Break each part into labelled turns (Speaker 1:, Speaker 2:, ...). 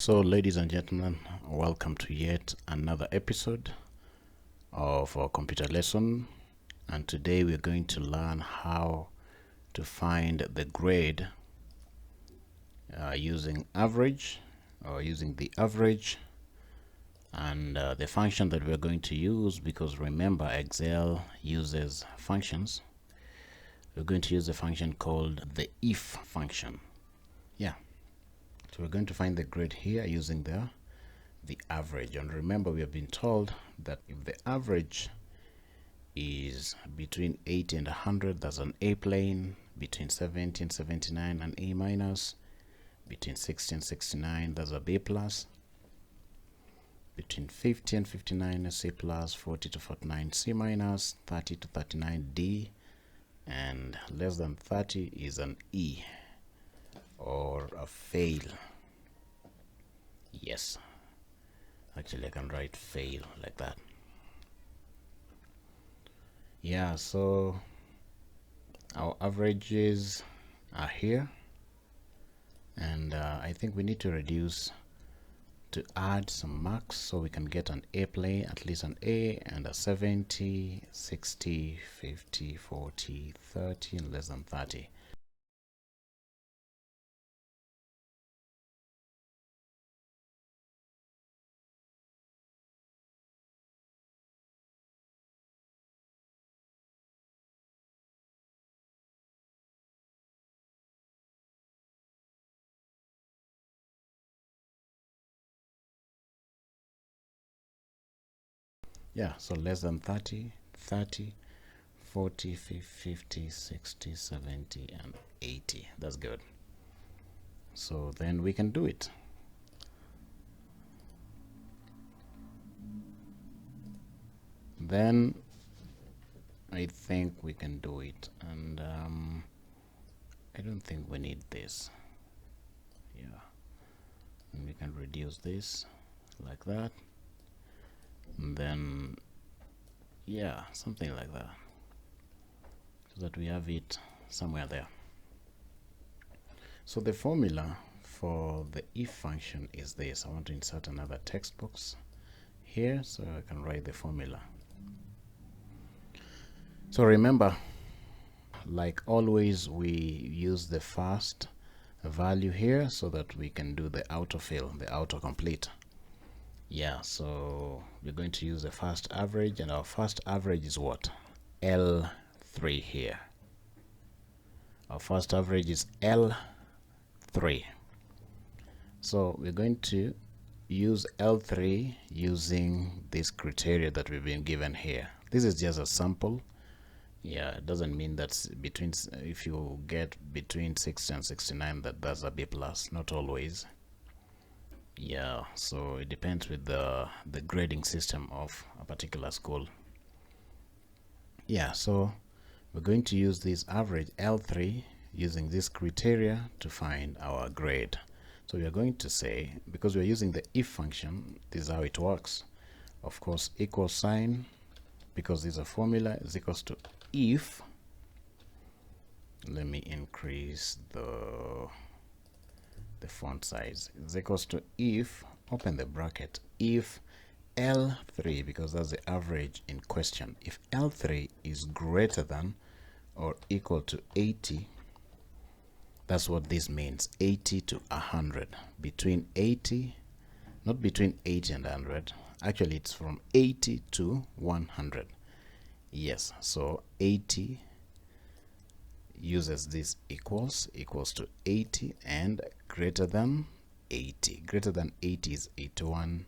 Speaker 1: So, ladies and gentlemen, welcome to yet another episode of our computer lesson. And today we're going to learn how to find the grade using average or using the average and the function that we're going to use, because remember Excel uses functions. We're going to use a function called the if function. Yeah. So we're going to find the grade here using the average. And remember, we have been told that if the average is between 80 and 100, that's an A plane. Between 70 and 79, an A minus. Between 60 and 69, that's a B plus. Between 50 and 59, a C plus. 40 to 49, C minus. 30 to 39, D. And less than 30 is an E, or a fail. Yes, actually I can write fail like that. Yeah, so our averages are here, and I think we need to reduce to add some marks so we can get an A plane, at least an A, and a 70, 60, 50, 40, 30, and less than 30. Yeah, so less than 30, 30, 40, 50, 60, 70, and 80. That's good. So then we can do it. Then I think we can do it. And I don't think we need this. Yeah. And we can reduce this like that. And then, yeah, something like that, so that we have it somewhere there. So the formula for the if function is this. I want to insert another text box here so I can write the formula. So remember, like always, we use the first value here so that we can do the autofill, the autocomplete. Yeah, so we're going to use the first average, and our first average is what? L3 here. Our first average is L3. So we're going to use L3 using this criteria that we've been given here. This is just a sample. Yeah, it doesn't mean that's between, if you get between 60 and 69, that's a B plus. Not always. Yeah, so it depends with the grading system of a particular school. Yeah, so we're going to use this average L3 using this criteria to find our grade. So we are going to say, because we're using the if function, this is how it works. Of course, equal sign, because this is a formula, is equals to if. Let me increase the font size. Is equals to if, open the bracket, if L3, because that's the average in question, if L3 is greater than or equal to 80, that's what this means, 80 to 100. Between 80, not between 80 and 100, actually it's from 80 to 100. Yes, so 80 uses this equals to 80 and greater than 80. Greater than 80 is 81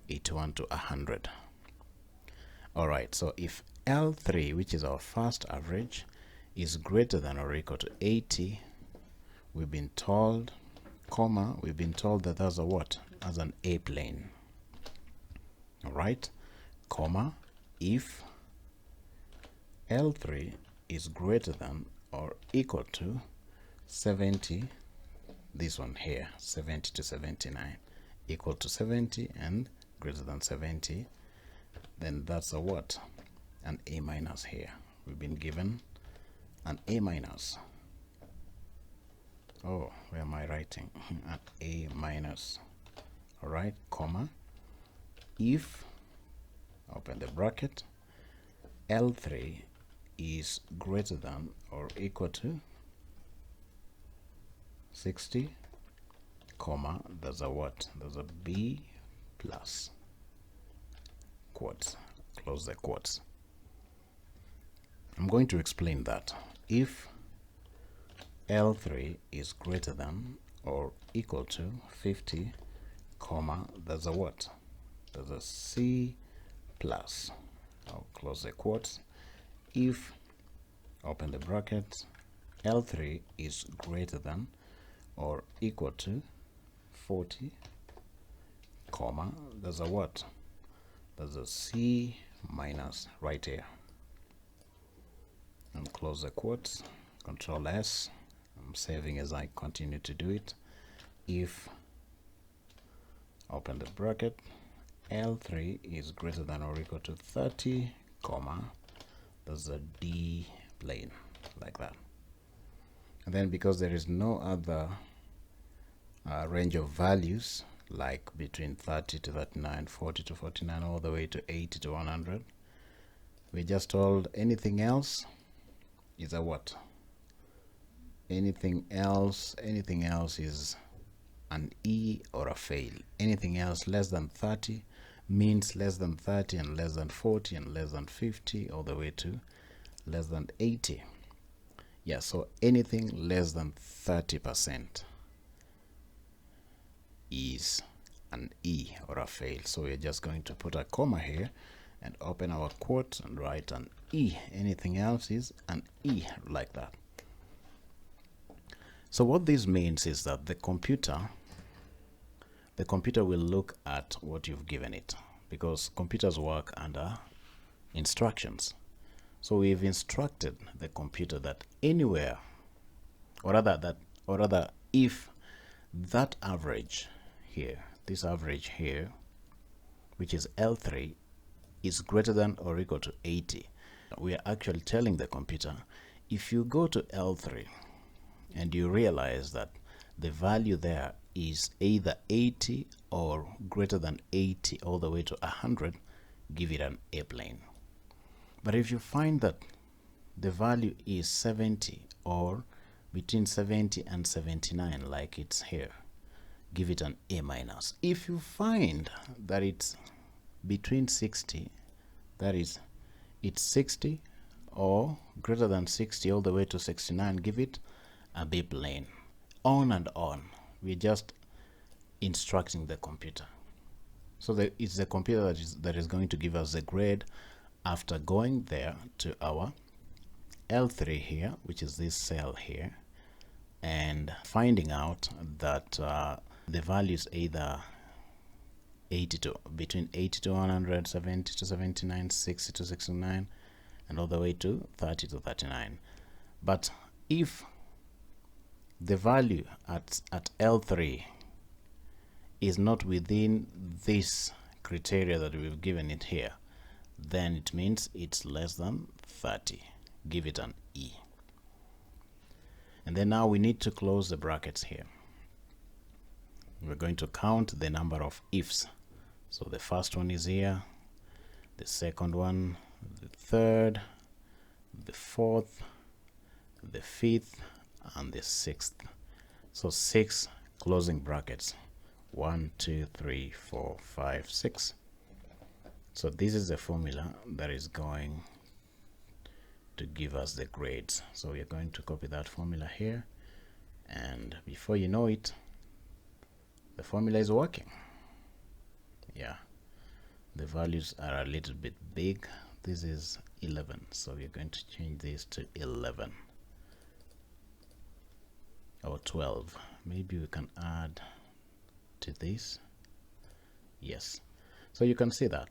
Speaker 1: to 100. Alright, so if L3, which is our first average, is greater than or equal to 80, we've been told, comma, we've been told that that's a what? As an A plane. Alright, comma, if L3 is greater than or equal to 70, this one here, 70 to 79, equal to 70 and greater than 70, then that's a what? An A minus here. We've been given an A minus. Oh, where am I writing? An A minus. all right, comma, if, open the bracket, L3 is greater than or equal to 60, comma, there's a what? There's a B plus quotes, close the quotes. I'm going to explain that. If L3 is greater than or equal to 50, comma, there's a what? There's a C plus, I'll close the quotes. If, open the bracket, L3 is greater than or equal to 40, comma, there's a what? There's a C minus right here. And close the quotes, Control S. I'm saving as I continue to do it. If, open the bracket, L3 is greater than or equal to 30, comma, there's a D plane, like that. And then because there is no other range of values, like between 30 to 39, 40 to 49, all the way to 80 to 100, we just told anything else is a what? Anything else is an E or a fail. Anything else less than 30 means less than 30 and less than 40 and less than 50 all the way to less than 80. Yeah, so anything less than 30% is an E or a fail. So we're just going to put a comma here and open our quote and write an E. Anything else is an E, like that. So what this means is that the computer will look at what you've given it, because computers work under instructions. So we've instructed the computer that anywhere, or rather if that average here, this average here, which is L3, is greater than or equal to 80, we are actually telling the computer, if you go to L3 and you realize that the value there is either 80 or greater than 80 all the way to 100, give it an A plane. But if you find that the value is 70 or between 70 and 79, like it's here, give it an A minus. If you find that it's between 60, that is, it's 60 or greater than 60 all the way to 69, give it a B plane. On and on. We're just instructing the computer. So it's the computer that is going to give us the grade after going there to our L3 here, which is this cell here, and finding out that the value is either between 80 to 100, 70 to 79, 60 to 69, and all the way to 30 to 39. But if the value at L3 is not within this criteria that we've given it here, then it means it's less than 30. Give it an E. And then now we need to close the brackets here. We're going to count the number of ifs. So the first one is here, the second one, the third, the fourth, the fifth, and the sixth. So 6 closing brackets. 1, 2, 3, 4, 5, 6. So this is the formula that is going to give us the grades. So we are going to copy that formula here, and before you know it, the formula is working. Yeah, the values are a little bit big. This is 11, so we're going to change this to 11 or 12. Maybe we can add to this. Yes, so you can see that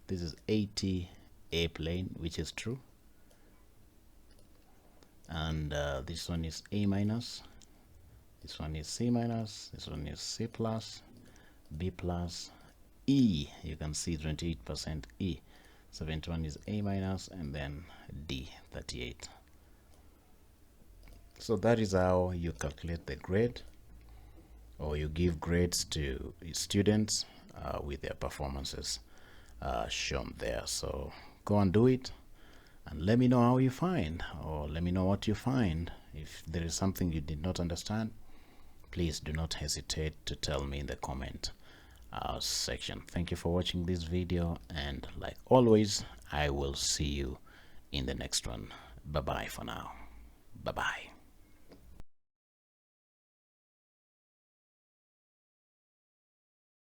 Speaker 1: this is 80 A plane, which is true, and this one is A minus, this one is C minus, this one is C plus, B plus, E, you can see 28% E, 71 is A minus, and then D, 38. So that is how you calculate the grade or you give grades to students with their performances shown there. So go and do it and let me know how you find, or let me know what you find. If there is something you did not understand, please do not hesitate to tell me in the comment section. Thank you for watching this video, and like always, I will see you in the next one. Bye bye for now. Bye bye.